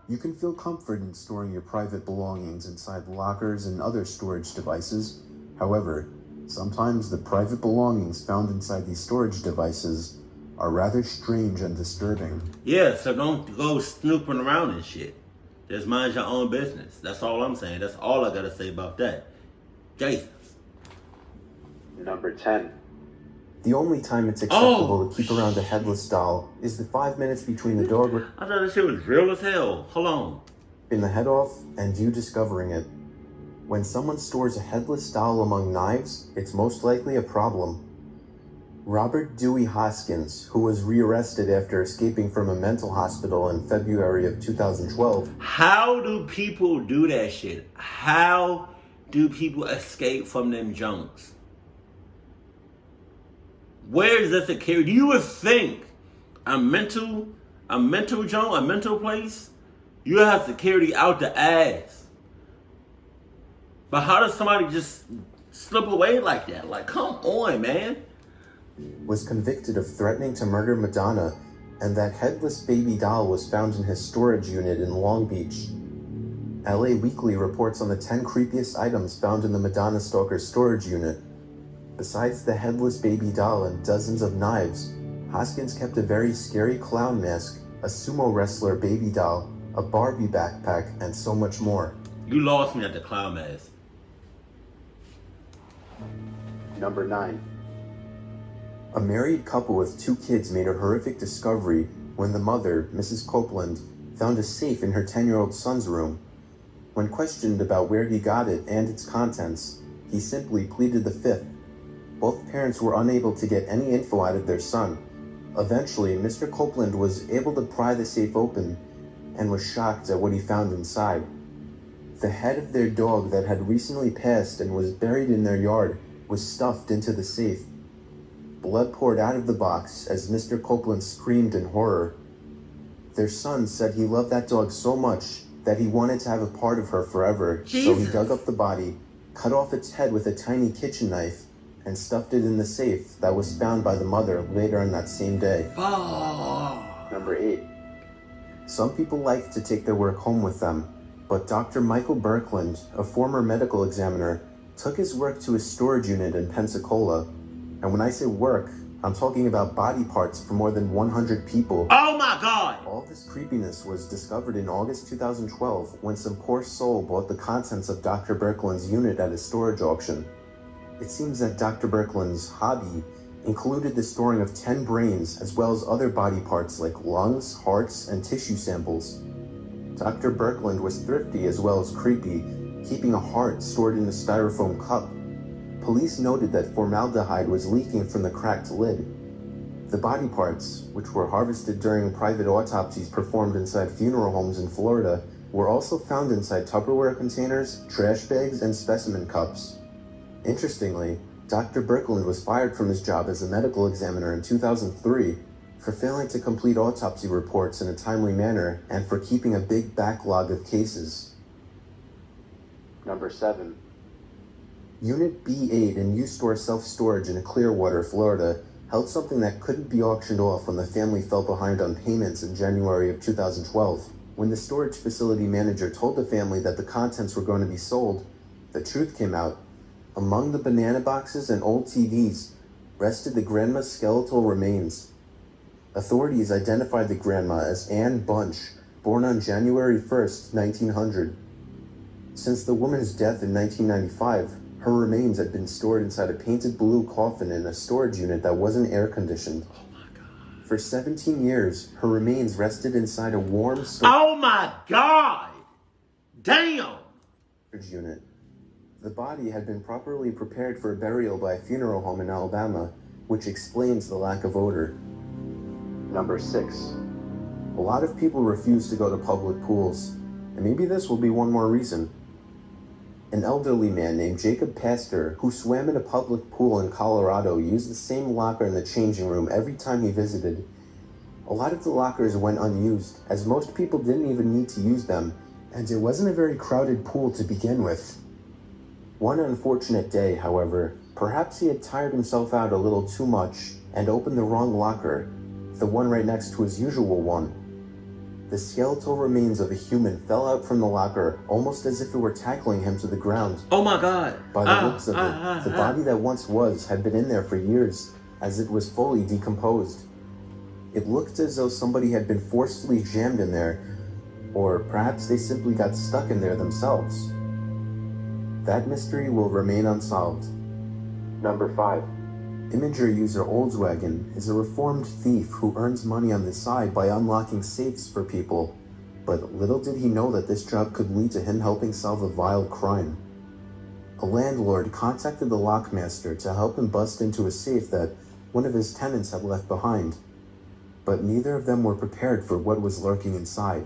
You can feel comfort in storing your private belongings inside lockers and other storage devices. However, sometimes the private belongings found inside these storage devices are rather strange and disturbing. Yeah, so don't go snooping around and shit. Just mind your own business. That's all I'm saying. That's all I gotta say about that. Jesus. Number 10. The only time it's acceptable to keep around a headless doll is the 5 minutes between the dog I thought that shit was real as hell. Hold on. ripping the head off and you discovering it. When someone stores a headless doll among knives, it's most likely a problem. Robert Dewey Hoskins, who was rearrested after escaping from a mental hospital in February of 2012. How do people do that shit? How do people escape from them junks? Where is the security? You would think a mental junk, a mental place, you have security out the ass. But how does somebody just slip away like that? Like, come on, man. Was convicted of threatening to murder Madonna, and that headless baby doll was found in his storage unit in Long Beach. LA Weekly reports on the 10 creepiest items found in the Madonna stalker's storage unit. Besides the headless baby doll and dozens of knives, Hoskins kept a very scary clown mask, a sumo wrestler baby doll, a Barbie backpack, and so much more. You lost me at the clown mask. Number 9. A married couple with 2 kids made a horrific discovery when the mother, Mrs. Copeland, found a safe in her 10-year-old son's room. When questioned about where he got it and its contents, he simply pleaded the fifth. Both parents were unable to get any info out of their son. Eventually, Mr. Copeland was able to pry the safe open and was shocked at what he found inside. The head of their dog that had recently passed and was buried in their yard was stuffed into the safe. Blood poured out of the box as Mr. Copeland screamed in horror. Their son said he loved that dog so much that he wanted to have a part of her forever. Jesus. So he dug up the body, cut off its head with a tiny kitchen knife, and stuffed it in the safe that was found by the mother later on that same day. Number 8. Some people like to take their work home with them, but Dr. Michael Birkland, a former medical examiner, took his work to his storage unit in Pensacola. And when I say work, I'm talking about body parts for more than 100 people. Oh my God! All this creepiness was discovered in August 2012 when some poor soul bought the contents of Dr. Birkland's unit at a storage auction. It seems that Dr. Birkland's hobby included the storing of 10 brains as well as other body parts like lungs, hearts, and tissue samples. Dr. Birkland was thrifty as well as creepy, keeping a heart stored in a styrofoam cup. Police noted that formaldehyde was leaking from the cracked lid. The body parts, which were harvested during private autopsies performed inside funeral homes in Florida, were also found inside Tupperware containers, trash bags, and specimen cups. Interestingly, Dr. Birkland was fired from his job as a medical examiner in 2003 for failing to complete autopsy reports in a timely manner and for keeping a big backlog of cases. Number 7. Unit B8 in U-Store Self-Storage in Clearwater, Florida, held something that couldn't be auctioned off when the family fell behind on payments in January of 2012. When the storage facility manager told the family that the contents were going to be sold, the truth came out. Among the banana boxes and old TVs rested the grandma's skeletal remains. Authorities identified the grandma as Anne Bunch, born on January 1st, 1900. Since the woman's death in 1995, her remains had been stored inside a painted blue coffin in a storage unit that wasn't air-conditioned. Oh my God. For 17 years, her remains rested inside a warm storage Oh my God! Damn! unit. The body had been properly prepared for burial by a funeral home in Alabama, which explains the lack of odor. Number 6. A lot of people refuse to go to public pools, and maybe this will be one more reason. An elderly man named Jacob Pastor, who swam in a public pool in Colorado, used the same locker in the changing room every time he visited. A lot of the lockers went unused, as most people didn't even need to use them, and it wasn't a very crowded pool to begin with. One unfortunate day, however, perhaps he had tired himself out a little too much and opened the wrong locker, the one right next to his usual one. The skeletal remains of a human fell out from the locker, almost as if it were tackling him to the ground. Oh my God. By the looks of it, the body that once was had been in there for years, as it was fully decomposed. It looked as though somebody had been forcefully jammed in there, or perhaps they simply got stuck in there themselves. That mystery will remain unsolved. Number 5. Imager user Oldswagon is a reformed thief who earns money on the side by unlocking safes for people, but little did he know that this job could lead to him helping solve a vile crime. A landlord contacted the lockmaster to help him bust into a safe that one of his tenants had left behind, but neither of them were prepared for what was lurking inside.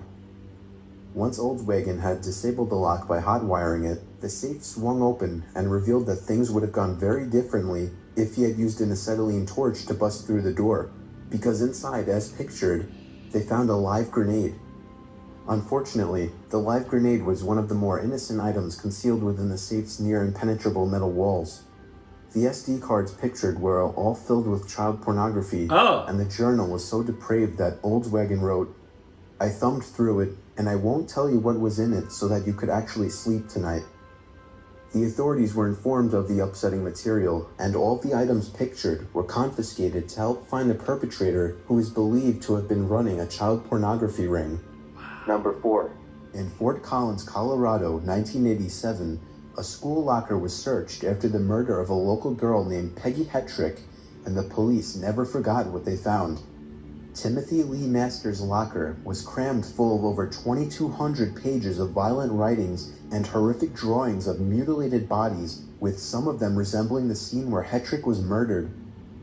Once Oldswagon had disabled the lock by hot wiring it, the safe swung open and revealed that things would have gone very differently if he had used an acetylene torch to bust through the door, because inside, as pictured, they found a live grenade. Unfortunately, the live grenade was one of the more innocent items concealed within the safe's near impenetrable metal walls. The SD cards pictured were all filled with child pornography, and the journal was so depraved that Oldswagon wrote, "I thumbed through it, and I won't tell you what was in it so that you could actually sleep tonight." The authorities were informed of the upsetting material, and all the items pictured were confiscated to help find the perpetrator, who is believed to have been running a child pornography ring. Number 4. In Fort Collins, Colorado, 1987, a school locker was searched after the murder of a local girl named Peggy Hetrick, and the police never forgot what they found. Timothy Lee Masters' locker was crammed full of over 2,200 pages of violent writings and horrific drawings of mutilated bodies, with some of them resembling the scene where Hetrick was murdered.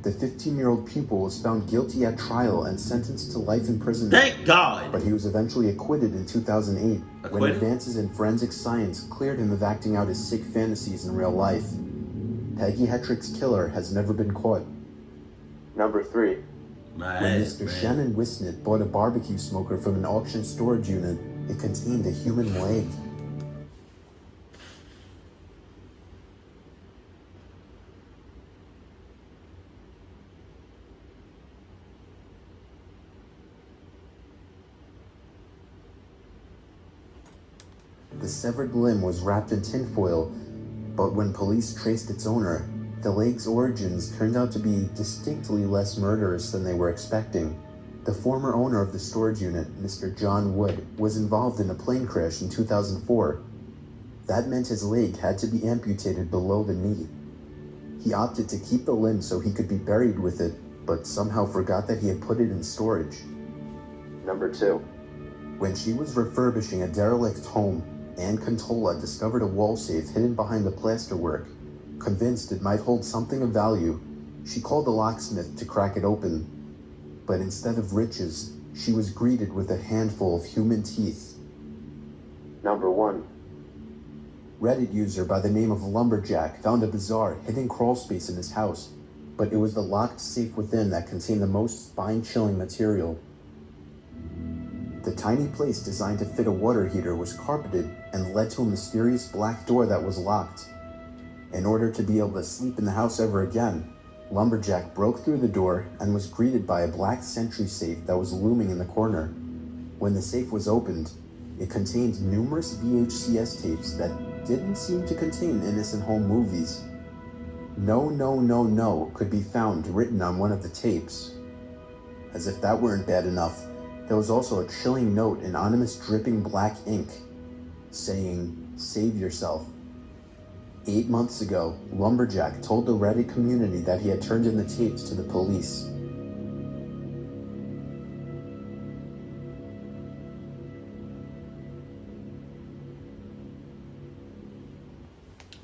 The 15-year-old pupil was found guilty at trial and sentenced to life imprisonment. Thank God! But he was eventually acquitted in 2008 when advances in forensic science cleared him of acting out his sick fantasies in real life. Peggy Hetrick's killer has never been caught. Number 3. When Mr. Shannon Wisnett bought a barbecue smoker from an auction storage unit, it contained a human leg. The severed limb was wrapped in tinfoil, but when police traced its owner, the leg's origins turned out to be distinctly less murderous than they were expecting. The former owner of the storage unit, Mr. John Wood, was involved in a plane crash in 2004. That meant his leg had to be amputated below the knee. He opted to keep the limb so he could be buried with it, but somehow forgot that he had put it in storage. Number 2. When she was refurbishing a derelict home, Ann Contola discovered a wall safe hidden behind the plasterwork. Convinced it might hold something of value, she called the locksmith to crack it open. But instead of riches, she was greeted with a handful of human teeth. Number 1. Reddit user by the name of Lumberjack found a bizarre hidden crawlspace in his house, but it was the locked safe within that contained the most spine-chilling material. The tiny place designed to fit a water heater was carpeted and led to a mysterious black door that was locked. In order to be able to sleep in the house ever again, Lumberjack broke through the door and was greeted by a black sentry safe that was looming in the corner. When the safe was opened, it contained numerous VHS tapes that didn't seem to contain innocent home movies. "No, no, no, no" could be found written on one of the tapes. As if that weren't bad enough, there was also a chilling note in ominous dripping black ink, saying, "Save yourself." 8 months ago, Lumberjack told the Reddit community that he had turned in the tapes to the police.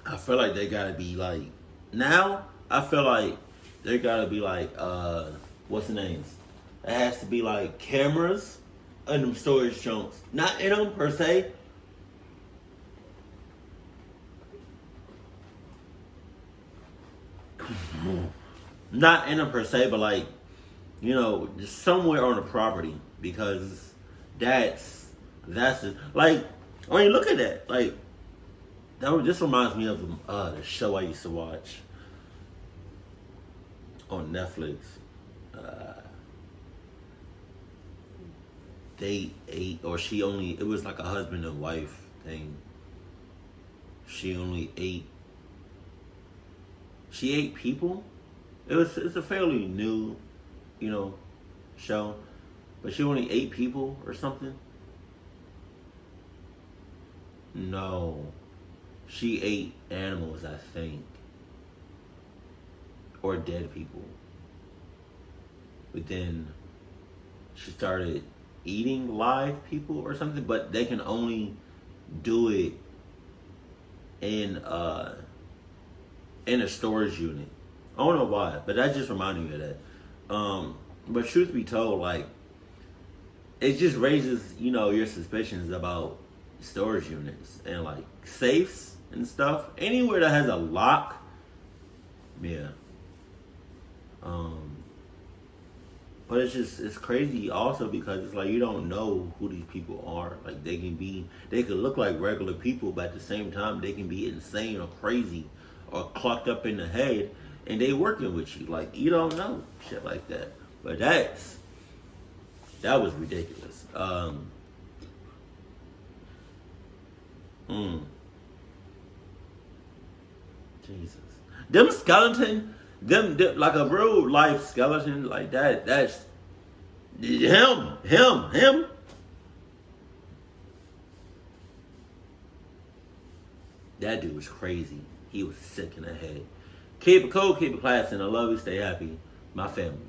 I feel like they gotta be like, now, I feel like there gotta be like, what's the names? It has to be like cameras in them storage junks. Not in them per se. Not in them per se, but like, you know, just somewhere on the property, because that's just, like, when you look at that, like, this reminds me of the show I used to watch on Netflix. they ate, or she only, it was like a husband and wife thing. She ate people. It's a fairly new, show, but she only ate people or something. No, she ate animals, I think, or dead people. But then she started eating live people or something. But they can only do it in a storage unit. I don't know why, but that just reminded me of that. But truth be told, like, it just raises, your suspicions about storage units and like safes and stuff. Anywhere that has a lock, yeah. But it's crazy also because it's like you don't know who these people are. Like they could look like regular people, but at the same time they can be insane or crazy or clocked up in the head, and they working with you. Like you don't know shit like that. But that was ridiculous. Jesus, them skeleton, them like a real life skeleton like that. That's him. That dude was crazy. He was sick in the head. Keep it cool, keep it classy, and I love you. Stay happy, my family.